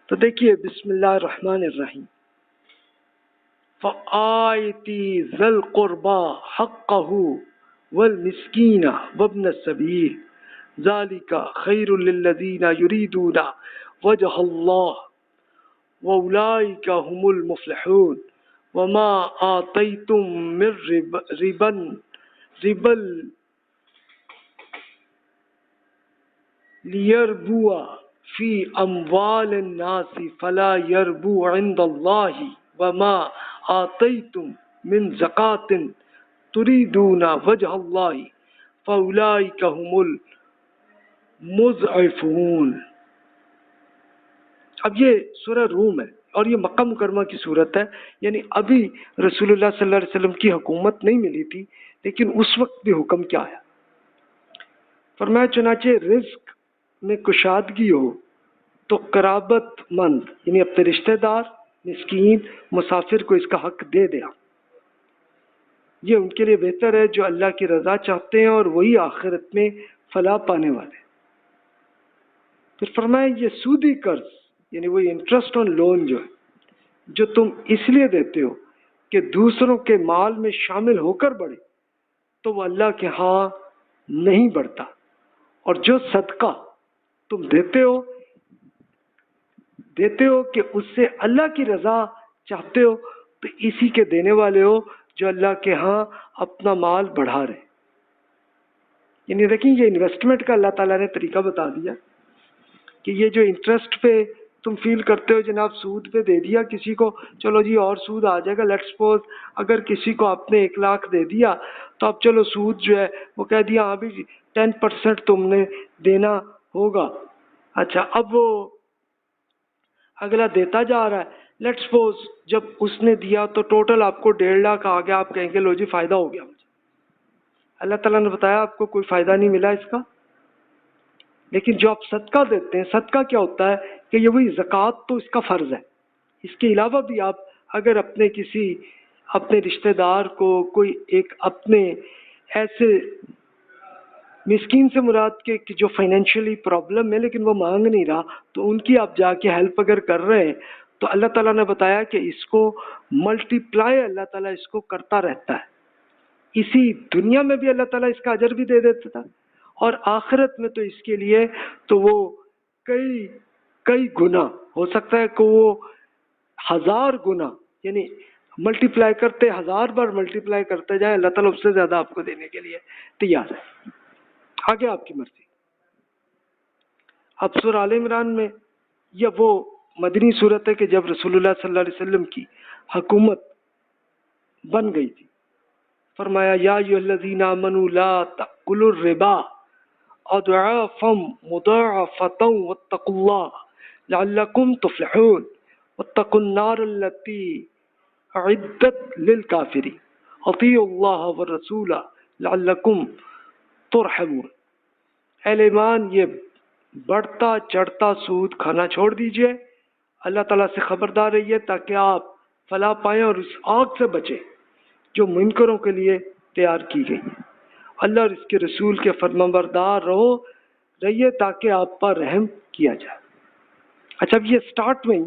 تو دیکھیے بسم اللہ الرحمن الرحیم، فآیتی ذی القربى حقہ والمسکین وابن السبیل ذالک خیر للذین یریدون وجہ اللہ واولئک هم المفلحون وما آتیتم من ربا لیربو فی اموال الناس فلا یربو عند اللہ وما آتیتم من زکاة تریدون وجہ اللہ فاولئک هم المضعفون۔ اب یہ سورہ روم ہے اور یہ مکہ مکرمہ کی صورت ہے، یعنی ابھی رسول اللہ صلی اللہ علیہ وسلم کی حکومت نہیں ملی تھی، لیکن اس وقت بھی حکم کیا ہے؟ فرمایا چنانچہ رزق میں کشادگی ہو تو قرابت مند یعنی اپنے رشتہ دار، مسکین، مسافر کو اس کا حق دے دیا، یہ ان کے لیے بہتر ہے جو اللہ کی رضا چاہتے ہیں اور وہی آخرت میں فلاح پانے والے۔ پھر فرمایا یہ سودی قرض یعنی وہی انٹرسٹ آن لون جو تم اس لیے دیتے ہو کہ دوسروں کے مال میں شامل ہو کر بڑھے، تو وہ اللہ کے ہاں نہیں بڑھتا، اور جو صدقہ تم دیتے ہو کہ اس سے اللہ کی رضا چاہتے ہو، تو اسی کے دینے والے ہو جو اللہ کے ہاں اپنا مال بڑھا رہے۔ یعنی دیکھیں یہ انویسٹمنٹ کا اللہ تعالیٰ نے طریقہ بتا دیا کہ یہ جو انٹرسٹ پہ تم فیل کرتے ہو جناب، سود پہ دے دیا کسی کو، چلو جی اور سود آ جائے گا، لیٹ سپوز اگر کسی کو آپ نے 1 لاکھ دے دیا تو اب چلو سود جو ہے وہ کہہ دیا ہاں بھی 10% تم نے دینا ہوگا۔ اچھا اب وہ اگلا دیتا جا رہا ہے، لیٹ سپوز جب اس نے دیا تو ٹوٹل آپ کو 1.5 لاکھ آ گیا، آپ کہیں گے لو جی فائدہ ہو گیا مجھے۔ اللہ تعالیٰ نے بتایا آپ کو کوئی فائدہ نہیں ملا اس کا، لیکن جو آپ صدقہ دیتے ہیں، صدقہ کیا ہوتا ہے کہ یہ وہی زکوٰۃ تو اس کا فرض ہے، اس کے علاوہ بھی آپ اگر اپنے رشتہ دار کو کوئی ایک اپنے ایسے مسکین سے مراد کے جو فائنینشلی پرابلم ہے لیکن وہ مانگ نہیں رہا، تو ان کی آپ جا کے ہیلپ اگر کر رہے ہیں تو اللہ تعالیٰ نے بتایا کہ اس کو ملٹی پلائی اللہ تعالیٰ اس کو کرتا رہتا ہے، اسی دنیا میں بھی اللہ تعالیٰ اس کا اجر بھی دے دیتا تھا، اور آخرت میں تو اس کے لیے تو وہ کئی گنا ہو سکتا ہے کہ وہ 1000 گنا یعنی ملٹی پلائی کرتے 1000 بار ملٹی پلائی کرتے جائیں، اللہ تعالیٰ اس سے زیادہ آپ کو دینے کے لیے تیار ہے، آگے آپ کی مرضی۔ اب سورہ آل عمران میں یہ وہ مدنی صورت ہے کہ جب رسول اللہ صلی اللہ علیہ وسلم کی حکومت بن گئی تھی، فرمایا یا ایھا الذین آمنوا لا تأکلوا الربا اضعافا مضاعفة واتقوا اللہ لعلکم تفلحون واتقوا النار التي اعدت للکافرین اطیعوا اللہ والرسول لعلکم ترحمون۔ اہل ایمان یہ بڑھتا چڑھتا سود کھانا چھوڑ دیجئے، اللہ تعالیٰ سے خبردار رہیے تاکہ آپ فلاح پائیں اور اس آگ سے بچیں جو منکروں کے لیے تیار کی گئی ہے، اللہ اور اس کے رسول کے فرمانبردار رہیے تاکہ آپ پر رحم کیا جائے۔ اچھا اب یہ سٹارٹ میں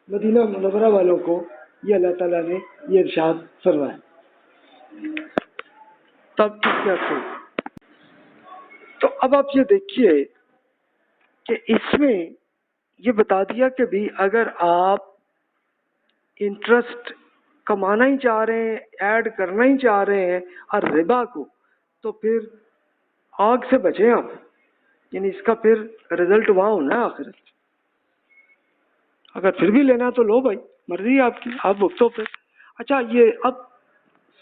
مدینہ منورہ والوں کو یہ اللہ تعالیٰ نے یہ ارشاد فرمایا، تب کیا تو اب آپ یہ دیکھیے کہ اس میں یہ بتا دیا کہ بھی اگر آپ انٹرسٹ کمانا ہی چاہ رہے ہیں، ایڈ کرنا ہی چاہ رہے ہیں اور ربا کو، تو پھر آگ سے بچیں آپ، یعنی اس کا پھر رزلٹ وہاں ہونا ہے آخرت۔ اگر پھر بھی لینا تو لو بھائی، مرضی ہے آپ کی، آپ بھگتو پھر۔ اچھا یہ اب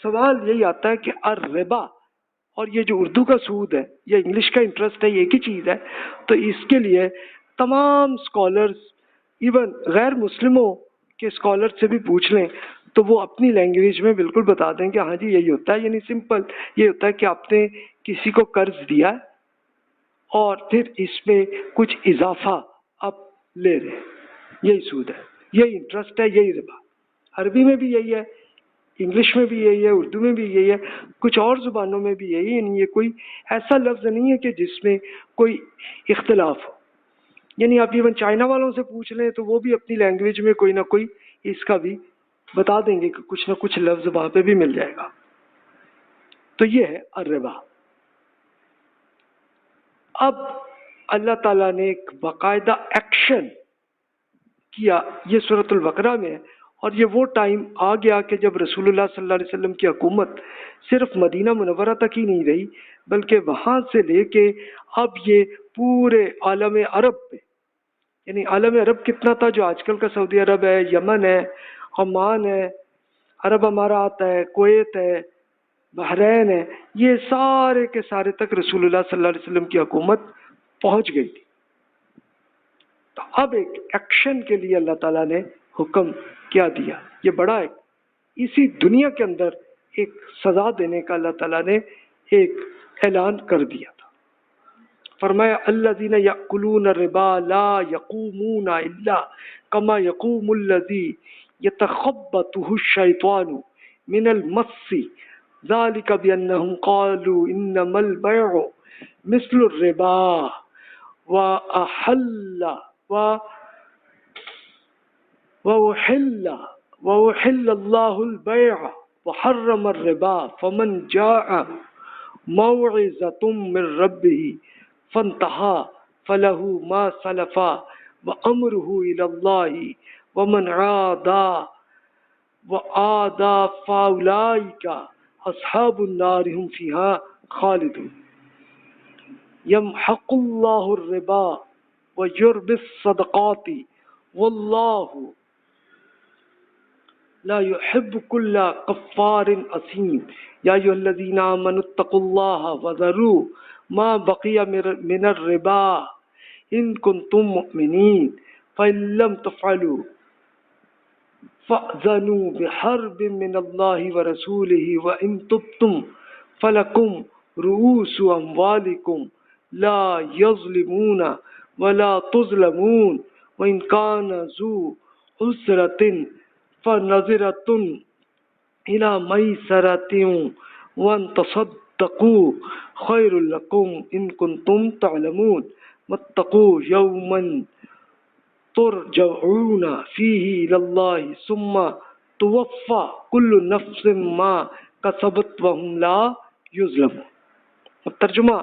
سوال یہی آتا ہے کہ الربا اور یہ جو اردو کا سود ہے یا انگلش کا انٹرسٹ ہے، یہ ایک ہی چیز ہے، تو اس کے لیے تمام اسکالرز ایون غیر مسلموں کے اسکالر سے بھی پوچھ لیں تو وہ اپنی لینگویج میں بالکل بتا دیں کہ ہاں جی یہی ہوتا ہے، یعنی سمپل یہ ہوتا ہے کہ آپ نے کسی کو قرض دیا ہے اور پھر اس میں کچھ اضافہ آپ لے رہے ہیں، یہی سود ہے، یہی انٹرسٹ ہے، یہی ربا۔ عربی میں بھی یہی ہے، انگلش میں بھی یہی ہے، اردو میں بھی یہی ہے، کچھ اور زبانوں میں بھی یہی ہے، یعنی یہ کوئی ایسا لفظ نہیں ہے کہ جس میں کوئی اختلاف ہو۔ یعنی آپ ایون چائنا والوں سے پوچھ لیں تو وہ بھی اپنی لینگویج میں کوئی نہ کوئی اس کا بھی بتا دیں گے کہ کچھ نہ کچھ لفظ وہاں پہ بھی مل جائے گا. تو یہ ہے الربا. اب اللہ تعالیٰ نے ایک باقاعدہ ایکشن کیا، یہ سورۃ البقرہ میں ہے، اور یہ وہ ٹائم آ گیا کہ جب رسول اللہ صلی اللہ علیہ وسلم کی حکومت صرف مدینہ منورہ تک ہی نہیں رہی، بلکہ وہاں سے لے کے اب یہ پورے عالم عرب پہ، یعنی عالم عرب کتنا تھا، جو آج کل کا سعودی عرب ہے، یمن ہے، عمان ہے، عرب امارات ہے، کویت ہے، بحرین ہے، یہ سارے کے سارے تک رسول اللہ صلی اللہ علیہ وسلم کی حکومت پہنچ گئی تھی. تو اب ایک ایکشن کے لیے اللہ تعالیٰ نے حکم کیا دیا، یہ بڑا ہے، اسی دنیا کے اندر ایک سزا دینے کا اللہ تعالیٰ نے ایک اعلان کر دیا تھا. فرمایا الذین یأکلون الربا لا یقومون الا کما یقوم الذی یتخبطہ الشیطان من المس ذلک بانہم قالوا انما البیع مثل الربا وأحل الله البيع وحرم الربا فمن جاء موعظة من ربه فانتهى فله ما سلف وأمره إلى الله ومن عاد فأولئك أصحاب النار هم فيها خالدون. يمحق الله الربا ويربي الصدقات والله لا يحب كل كفار أثيم. يا أيها الذين آمنوا اتقوا الله وذروا ما بقي من الربا إن كنتم مؤمنين فإن لم تفعلوا فأذنوا بحرب من الله ورسوله وإن تبتم فلكم رؤوس أموالكم لا يظلمون ولا تظلمون وإن كان ذو عسرة فنظرة إلى ميسرة وأن تصدقوا خير لكم إن كنتم تعلمون واتقوا يوما ترجعون فيه إلى الله ثم توفى كل نفس ما كسبت وهم لا يظلمون. اب ترجمہ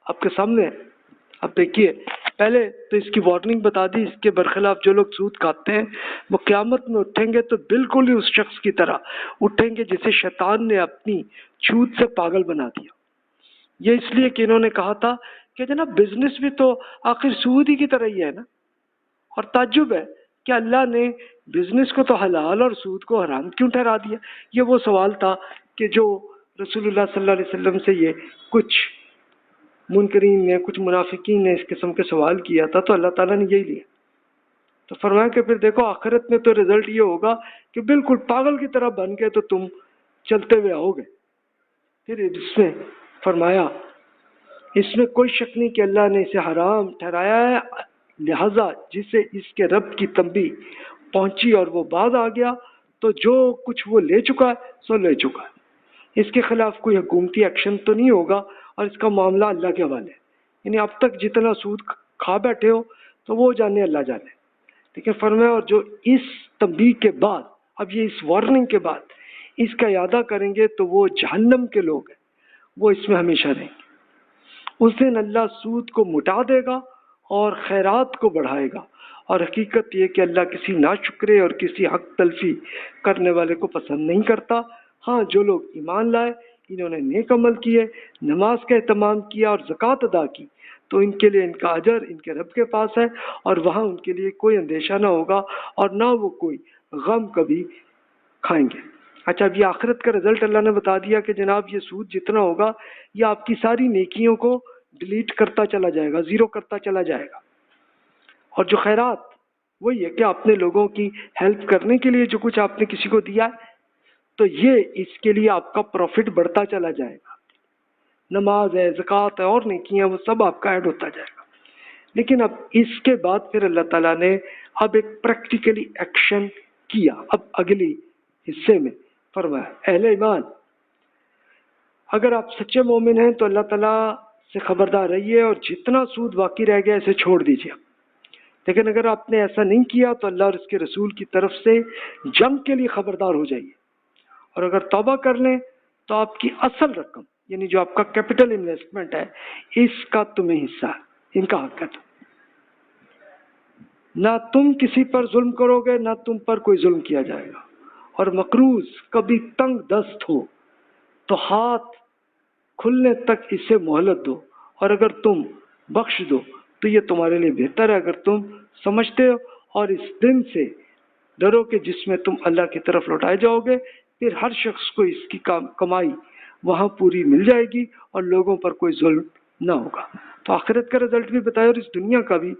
آپ کے سامنے ہے. اب دیکھیے، پہلے تو اس کی وارننگ بتا دی، اس کے برخلاف جو لوگ سود کھاتے ہیں وہ قیامت میں اٹھیں گے تو بالکل ہی اس شخص کی طرح اٹھیں گے جسے شیطان نے اپنی چھوت سے پاگل بنا دیا. یہ اس لیے کہ انہوں نے کہا تھا کہ جناب بزنس بھی تو آخر سود ہی کی طرح ہی ہے نا. اور تعجب ہے کہ اللہ نے بزنس کو تو حلال اور سود کو حرام کیوں ٹھہرا دیا. یہ وہ سوال تھا کہ جو رسول اللہ صلی اللہ علیہ وسلم سے یہ کچھ منکرین نے، کچھ منافقین نے اس قسم کے سوال کیا تھا، تو اللہ تعالیٰ نے یہی لیا. تو فرمایا کہ پھر دیکھو آخرت میں تو رزلٹ یہ ہوگا کہ بالکل پاگل کی طرح بن کے تو تم چلتے ہوئے آؤ گے. پھر اس میں فرمایا اس میں کوئی شک نہیں کہ اللہ نے اسے حرام ٹھہرایا ہے، لہذا جسے اس کے رب کی تنبیہ پہنچی اور وہ بعد آ گیا تو جو کچھ وہ لے چکا ہے سو لے چکا ہے. اس کے خلاف کوئی حکومتی ایکشن تو نہیں ہوگا اور اس کا معاملہ اللہ کے حوالے ہے. یعنی اب تک جتنا سود کھا بیٹھے ہو تو وہ جانے اللہ جانے. لیکن فرمایا اور جو اس تنبیہ کے بعد، اب یہ اس وارننگ کے بعد اس کا اعادہ کریں گے تو وہ جہنم کے لوگ ہیں، وہ اس میں ہمیشہ رہیں گے. اس دن اللہ سود کو مٹا دے گا اور خیرات کو بڑھائے گا. اور حقیقت یہ کہ اللہ کسی ناشکرے اور کسی حق تلفی کرنے والے کو پسند نہیں کرتا. ہاں جو لوگ ایمان لائے، انہوں نے نیک عمل کیے، نماز کا اہتمام کیا اور زکوٰۃ ادا کی، تو ان کے لیے ان کا اجر ان کے رب کے پاس ہے، اور وہاں ان کے لیے کوئی اندیشہ نہ ہوگا اور نہ وہ کوئی غم کبھی کھائیں گے. اچھا، اب یہ آخرت کا رزلٹ اللہ نے بتا دیا کہ جناب یہ سود جتنا ہوگا یہ آپ کی ساری نیکیوں کو ڈیلیٹ کرتا چلا جائے گا، زیرو کرتا چلا جائے گا. اور جو خیرات وہی ہے کہ اپنے لوگوں کی ہیلپ کرنے کے لیے جو کچھ آپ نے کسی کو دیا ہے تو یہ اس کے لیے آپ کا پروفٹ بڑھتا چلا جائے گا. نماز ہے، زکوٰۃ ہے اور نیکیاں، وہ سب آپ کا ایڈ ہوتا جائے گا. لیکن اب اس کے بعد پھر اللہ تعالیٰ نے اب ایک پریکٹیکلی ایکشن کیا. اب اگلی حصے میں فرمایا اہل ایمان اگر آپ سچے مومن ہیں تو اللہ تعالیٰ سے خبردار رہیے اور جتنا سود باقی رہ گیا اسے چھوڑ دیجیے. لیکن اگر آپ نے ایسا نہیں کیا تو اللہ اور اس کے رسول کی طرف سے جنگ کے لیے خبردار ہو جائیے، اور اگر توبہ کر لیں تو آپ کی اصل رقم یعنی جو آپ کا کیپٹل انویسٹمنٹ ہے اس کا تمہیں حصہ ہے، ان کا حق ہے۔ نہ تم کسی پر ظلم کرو گے نہ تم پر کوئی ظلم کیا جائے گا، اور مقروض کبھی تنگ دست ہو تو ہاتھ کھلنے تک اسے مہلت دو، اور اگر تم بخش دو تو یہ تمہارے لیے بہتر ہے اگر تم سمجھتے ہو، اور اس دن سے ڈرو کہ جس میں تم اللہ کی طرف لوٹائے جاؤ گے، پھر ہر شخص کو اس کی کمائی وہاں پوری مل جائے گی اور لوگوں پر کوئی ظلم نہ ہوگا۔ تو آخرت کا رزلٹ بھی بتایا اور اس دنیا کا بھی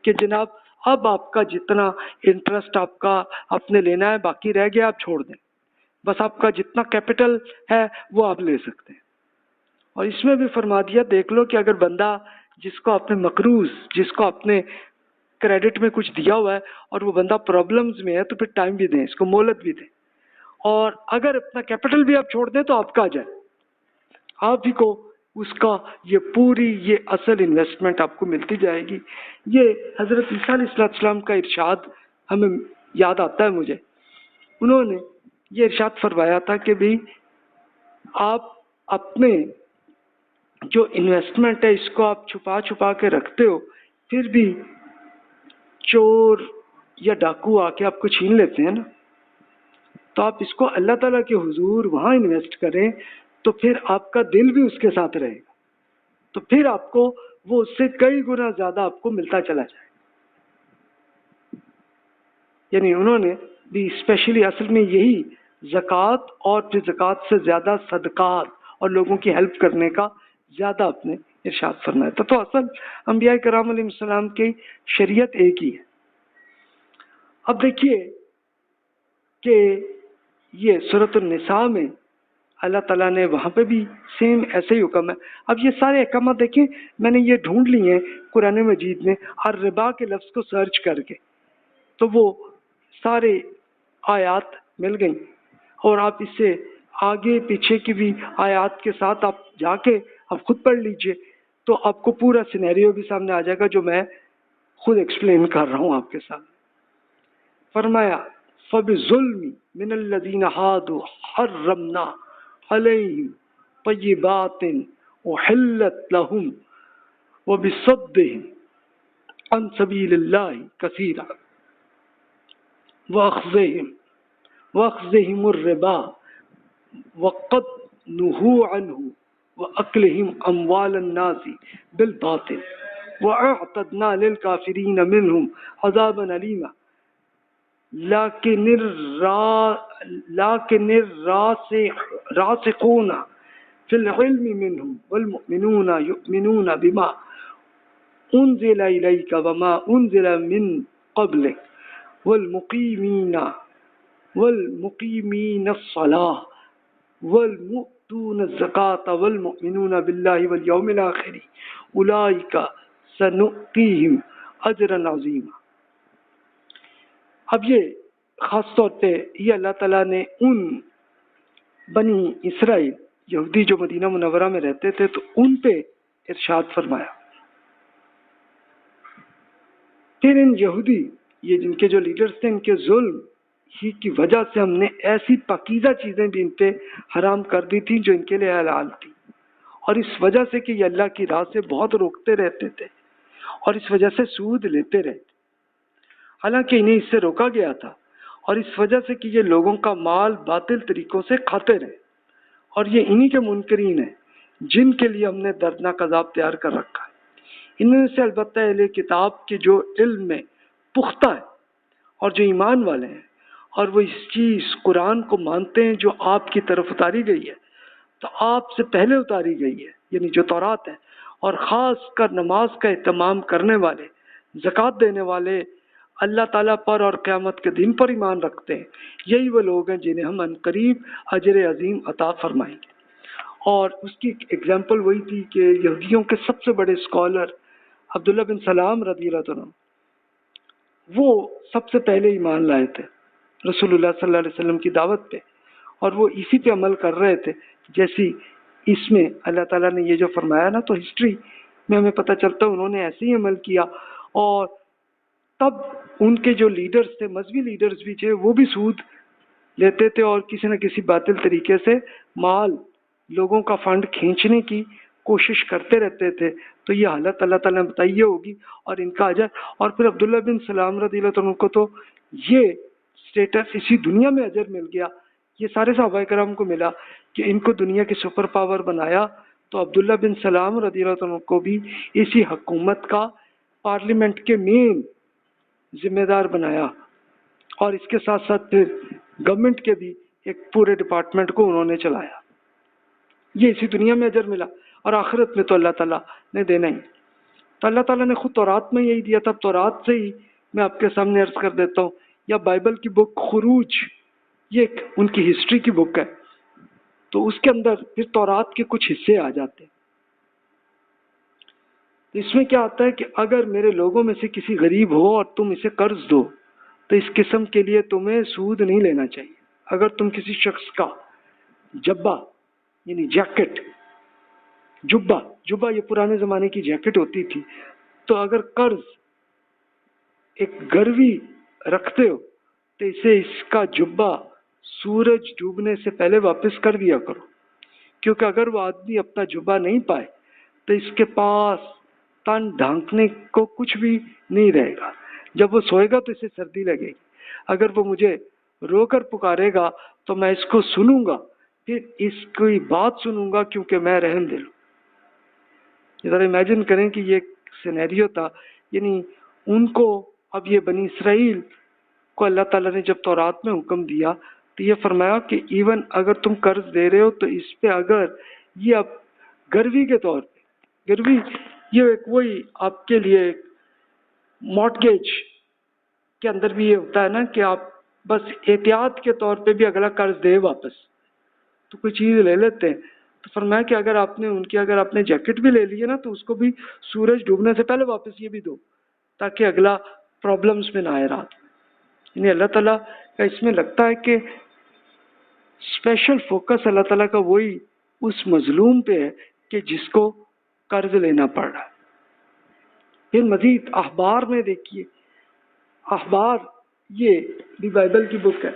کہ جناب اب آپ کا جتنا انٹرسٹ آپ کا اپنے لینا ہے باقی رہ گیا آپ چھوڑ دیں، بس آپ کا جتنا کیپٹل ہے وہ آپ لے سکتے ہیں۔ اور اس میں بھی فرما دیا دیکھ لو کہ اگر بندہ جس کو آپ نے مقروض جس کو آپ نے کریڈٹ میں کچھ دیا ہوا ہے اور وہ بندہ پرابلمز میں ہے تو پھر ٹائم بھی دیں، اس کو مہلت بھی دیں، اور اگر اپنا کیپٹل بھی آپ چھوڑ دیں تو آپ کا آ جائے، آپ ہی کو اس کا یہ پوری یہ اصل انویسٹمنٹ آپ کو ملتی جائے گی۔ یہ حضرت عیسیٰ علیہ السلام کا ارشاد ہمیں یاد آتا ہے مجھے، انہوں نے یہ ارشاد فرمایا تھا کہ بھی آپ اپنے جو انویسٹمنٹ ہے اس کو آپ چھپا چھپا کے رکھتے ہو، پھر بھی چور یا ڈاکو آ کے آپ کو چھین لیتے ہیں نا، تو آپ اس کو اللہ تعالیٰ کے حضور وہاں انویسٹ کریں تو پھر آپ کا دل بھی اس کے ساتھ رہے گا، تو پھر آپ کو وہ اس سے کئی گنا زیادہ آپ کو ملتا چلا جائے۔ یعنی انہوں نے بھی اسپیشلی اصل میں یہی زکوٰۃ اور پھر زکوٰۃ سے زیادہ صدقات اور لوگوں کی ہیلپ کرنے کا زیادہ اپنے ارشاد فرمایا تھا۔ تو اصل انبیاء کرام علیہ السلام کی شریعت ایک ہی ہے۔ اب دیکھیے کہ یہ سورۃ النساء میں اللہ تعالیٰ نے وہاں پہ بھی سیم ایسے ہی حکم ہے۔ اب یہ سارے احکامات دیکھیں میں نے یہ ڈھونڈ لیے ہیں قرآن مجید میں الربا کے لفظ کو سرچ کر کے، تو وہ سارے آیات مل گئیں، اور آپ اس سے آگے پیچھے کی بھی آیات کے ساتھ آپ جا کے آپ خود پڑھ لیجئے تو آپ کو پورا سینیریو بھی سامنے آ جائے گا جو میں خود ایکسپلین کر رہا ہوں آپ کے سامنے۔ فرمایا فَبِظُلْمِ مِنَ الَّذِينَ هَادُوا حَرَّمْنَا عَلَيْهِمْ طَيِّبَاتٍ أُحِلَّتْ لَهُمْ وَبِصَدِّهِمْ عَنْ سَبِيلِ اللَّهِ كَثِيرًا وَأَخْذِهِمُ الرِّبَا وَقَدْ نُهُوا عَنْهُ وَأَكْلِهِمْ أَمْوَالَ النَّاسِ بِالْبَاطِلِ وَأَعْتَدْنَا لِلْكَافِرِينَ مِنْهُمْ عَذَابًا أَلِيمًا لكن الراسخون في العلم منهم والمؤمنون يؤمنون بما أنزل إليك وما أنزل من قبلك والمقيمين الصلاة والمؤتون الزكاة والمؤمنون بالله واليوم الآخر أولئك سنؤتيهم أجرا عظيما۔ اب یہ خاص طور پہ یہ اللہ تعالیٰ نے ان بنی اسرائیل یہودی جو مدینہ منورہ میں رہتے تھے تو ان پہ ارشاد فرمایا۔ پھر ان یہودی یہ جن کے جو لیڈرز تھے ان کے ظلم ہی کی وجہ سے ہم نے ایسی پاکیزہ چیزیں بھی ان پہ حرام کر دی تھیں جو ان کے لیے حلال تھی، اور اس وجہ سے کہ یہ اللہ کی راہ سے بہت روکتے رہتے تھے اور اس وجہ سے سود لیتے رہتے، حالانکہ انہیں اس سے روکا گیا تھا، اور اس وجہ سے کہ یہ لوگوں کا مال باطل طریقوں سے کھاتے رہے، اور یہ انہی کے منکرین ہیں جن کے لیے ہم نے دردناک عذاب تیار کر رکھا ہے۔ ان میں سے البتہ اہل کتاب کے جو علم میں پختہ ہے اور جو ایمان والے ہیں اور وہ اس چیز قرآن کو مانتے ہیں جو آپ کی طرف اتاری گئی ہے، تو آپ سے پہلے اتاری گئی ہے یعنی جو تورات ہے، اور خاص کر نماز کا اہتمام کرنے والے، زکوٰۃ دینے والے، اللہ تعالیٰ پر اور قیامت کے دن پر ایمان رکھتے ہیں، یہی وہ لوگ ہیں جنہیں ہم عنقریب اجر عظیم عطا فرمائیں گے۔ اور اس کی ایگزامپل وہی تھی کہ یہودیوں کے سب سے بڑے اسکالر عبداللہ بن سلام رضی اللہ عنہ، وہ سب سے پہلے ایمان لائے تھے رسول اللہ صلی اللہ علیہ وسلم کی دعوت پہ، اور وہ اسی پہ عمل کر رہے تھے جیسی اس میں اللہ تعالیٰ نے یہ جو فرمایا نا، تو ہسٹری میں ہمیں پتہ چلتا ہے انہوں نے ایسے ہی عمل کیا، اور تب ان کے جو لیڈرز تھے، مذہبی لیڈرز بھی تھے، وہ بھی سود لیتے تھے اور کسی نہ کسی باطل طریقے سے مال، لوگوں کا فنڈ کھینچنے کی کوشش کرتے رہتے تھے. تو یہ حالت اللہ تعالیٰ نے بتائی ہوگی اور ان کا اجر. اور پھر عبداللہ بن سلام رضی اللہ عنہ کو تو یہ سٹیٹس اسی دنیا میں اجر مل گیا. یہ سارے صحابہ کرام کو ملا کہ ان کو دنیا کی سپر پاور بنایا. تو عبداللہ بن سلام رضی اللہ عنہ کو بھی اسی حکومت کا پارلیمنٹ کے مین ذمہ دار بنایا، اور اس کے ساتھ ساتھ پھر گورنمنٹ کے بھی ایک پورے ڈپارٹمنٹ کو انہوں نے چلایا. یہ اسی دنیا میں اجر ملا اور آخرت میں تو اللہ تعالیٰ نے دینا ہی. تو اللہ تعالیٰ نے خود تورات میں یہی دیا تھا. تورات سے ہی میں آپ کے سامنے عرض کر دیتا ہوں، یا بائبل کی بک خروج، یہ ایک ان کی ہسٹری کی بک ہے. تو اس کے اندر پھر تورات کے کچھ حصے آ جاتے ہیں. اس میں کیا آتا ہے کہ اگر میرے لوگوں میں سے کسی غریب ہو اور تم اسے قرض دو تو اس قسم کے لیے تمہیں سود نہیں لینا چاہیے. اگر تم کسی شخص کا جبہ یعنی جیکٹ، جبہ یہ پرانے زمانے کی جیکٹ ہوتی تھی، تو اگر قرض ایک گروی رکھتے ہو تو اسے اس کا جبہ سورج ڈوبنے سے پہلے واپس کر دیا کرو، کیونکہ اگر وہ آدمی اپنا جبہ نہیں پائے تو اس کے پاس تن ڈھانکنے کو کچھ بھی نہیں رہے گا. جب وہ سوئے گا تو اسے سردی لگے گی. اگر وہ مجھے رو کر پکارے گا تو میں اس کو سنوں گا، پھر اس کی بات سنوں گا کیونکہ میں رحم دل ہوں. ذرا امیجن کریں کہ یہ ایک سینیریو تھا. یعنی ان کو اب یہ بنی اسرائیل کو اللہ تعالیٰ نے جب تورات میں حکم دیا تو یہ فرمایا کہ ایون اگر تم قرض دے رہے ہو تو اس پہ اگر یہ اب گروی کے طور پہ، گروی یہ ایک وہی آپ کے لیے مارٹگیج کے اندر بھی یہ ہوتا ہے نا کہ آپ بس احتیاط کے طور پہ بھی اگلا قرض دے واپس تو کوئی چیز لے لیتے ہیں. تو فرمایا کہ اگر آپ نے ان کی اگر آپ نے جیکٹ بھی لے لی ہے نا تو اس کو بھی سورج ڈوبنے سے پہلے واپس یہ بھی دو تاکہ اگلا پرابلمس میں نہ آئے رات. یعنی اللہ تعالیٰ کا اس میں لگتا ہے کہ اسپیشل فوکس اللہ تعالیٰ کا وہی اس مظلوم پہ ہے کہ جس کو قرض لینا پڑ رہا ہے. پھر مزید اخبار میں دیکھیے، اخبار یہ بھی بائبل کی بک ہے.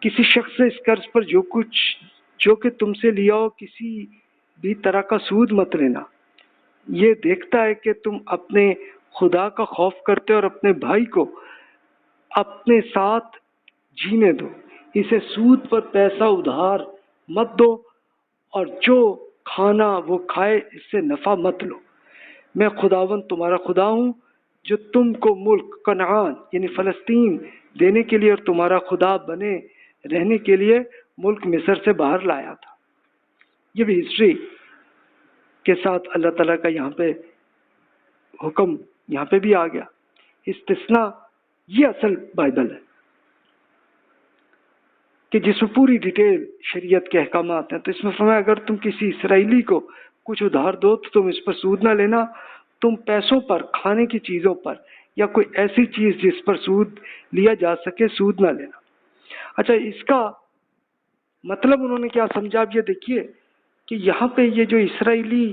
کسی شخص سے اس قرض پر جو کہ تم سے لیا ہو کسی بھی طرح کا سود مت لینا. یہ دیکھتا ہے کہ تم اپنے خدا کا خوف کرتے اور اپنے بھائی کو اپنے ساتھ جینے دو. اسے سود پر پیسہ ادھار مت دو اور جو کھانا وہ کھائے اس سے نفع مت لو. میں خداوند تمہارا خدا ہوں جو تم کو ملک کنعان یعنی فلسطین دینے کے لیے اور تمہارا خدا بنے رہنے کے لیے ملک مصر سے باہر لایا تھا. یہ بھی ہسٹری کے ساتھ اللہ تعالیٰ کا یہاں پہ حکم یہاں پہ بھی آ گیا. استثناء یہ اصل بائبل ہے کہ جس میں پوری ڈیٹیل شریعت کے احکامات ہیں. تو اس میں فرمایا اگر تم کسی اسرائیلی کو کچھ ادھار دو تو تم اس پر سود نہ لینا. تم پیسوں پر، کھانے کی چیزوں پر یا کوئی ایسی چیز جس پر سود لیا جا سکے سود نہ لینا. اچھا، اس کا مطلب انہوں نے کیا سمجھا؟ اب یہ دیکھیے کہ یہاں پہ یہ جو اسرائیلی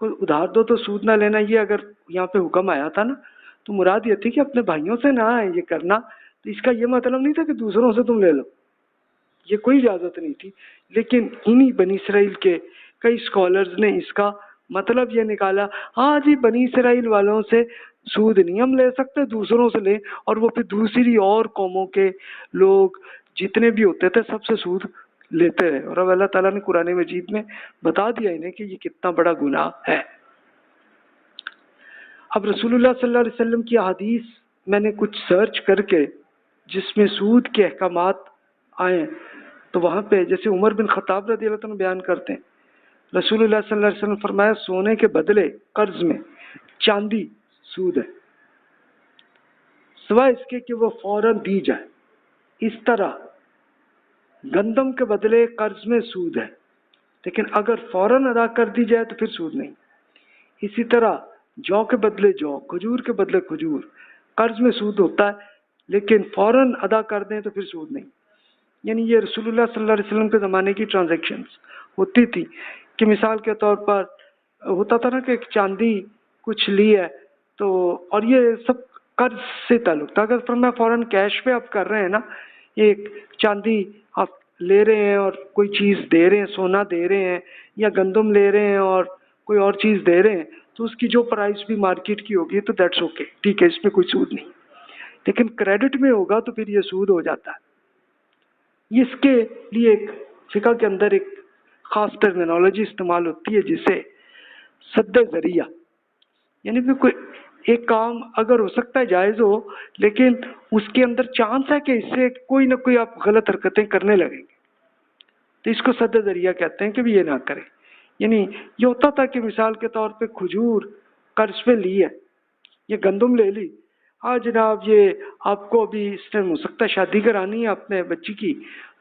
کو ادھار دو تو سود نہ لینا، یہ اگر یہاں پہ حکم آیا تھا نا تو مراد یہ تھی کہ اپنے بھائیوں سے نہ آئے یہ کرنا. تو اس کا یہ مطلب نہیں تھا کہ دوسروں سے تم لے لو، یہ کوئی اجازت نہیں تھی. لیکن انہی بنی اسرائیل کے کئی اسکالرز نے اس کا مطلب یہ نکالا، ہاں جی بنی اسرائیل والوں سے سود نہیں ہم لے سکتے، دوسروں سے لیں. اور وہ پھر دوسری اور قوموں کے لوگ جتنے بھی ہوتے تھے سب سے سود لیتے رہے. اور اب اللہ تعالیٰ نے قرآن مجید میں بتا دیا انہیں کہ یہ کتنا بڑا گناہ ہے. اب رسول اللہ صلی اللہ علیہ وسلم کی احادیث میں نے کچھ سرچ کر کے جس میں سود کے احکامات آئے تو وہاں پہ جیسے عمر بن خطاب رضی اللہ عنہ بیان کرتے ہیں، رسول اللہ صلی اللہ علیہ وسلم فرمایا سونے کے بدلے قرض میں چاندی سود ہے، سوائے اس کے کہ وہ فوراً دی جائے. اس طرح گندم کے بدلے قرض میں سود ہے، لیکن اگر فوراً ادا کر دی جائے تو پھر سود نہیں. اسی طرح جو کے بدلے جو، کھجور کے بدلے کھجور، قرض میں سود ہوتا ہے لیکن فوراً ادا کر دیں تو پھر سود نہیں. یعنی یہ رسول اللہ صلی اللہ علیہ وسلم کے زمانے کی ٹرانزیکشنز ہوتی تھی کہ مثال کے طور پر ہوتا تھا نا کہ ایک چاندی کچھ لی ہے تو اور یہ سب قرض سے تعلق تھا. اگر فرمایا فوراً کیش پہ آپ کر رہے ہیں نا، ایک چاندی آپ لے رہے ہیں اور کوئی چیز دے رہے ہیں، سونا دے رہے ہیں یا گندم لے رہے ہیں اور کوئی اور چیز دے رہے ہیں، تو اس کی جو پرائس بھی مارکیٹ کی ہوگی تو دیٹس اوکے، ٹھیک ہے، اس میں کوئی سود نہیں. لیکن کریڈٹ میں ہوگا تو پھر یہ سود ہو جاتا ہے. اس کے لیے ایک فقہ کے اندر ایک خاص ٹرمینالوجی استعمال ہوتی ہے جسے سد ذریعہ، یعنی کہ کوئی ایک کام اگر ہو سکتا ہے جائز ہو، لیکن اس کے اندر چانس ہے کہ اس سے کوئی نہ کوئی آپ غلط حرکتیں کرنے لگیں گے، تو اس کو سد ذریعہ کہتے ہیں کہ بھی یہ نہ کریں. یعنی یہ ہوتا تھا کہ مثال کے طور پہ کھجور قرض پہ لی ہے، یہ گندم لے لی، ہاں جناب یہ آپ کو ابھی اس ٹائم ہو سکتا ہے شادی کرانی ہے اپنے بچی کی،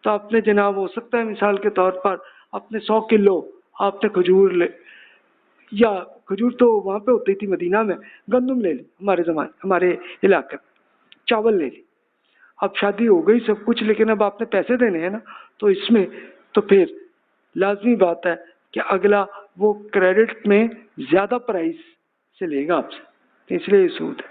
تو آپ نے جناب ہو سکتا ہے مثال کے طور پر اپنے 100 کلو آپ نے کھجور لے، یا کھجور تو وہاں پہ ہوتی تھی مدینہ میں، گندم لے لی ہمارے زمانے ہمارے علاقے میں، چاول لے لی. اب شادی ہو گئی سب کچھ، لیکن اب آپ نے پیسے دینے ہیں نا، تو اس میں تو پھر لازمی بات ہے کہ اگلا وہ کریڈٹ میں زیادہ پرائز سے لے گا آپ سے، اس لیے یہ سود ہے.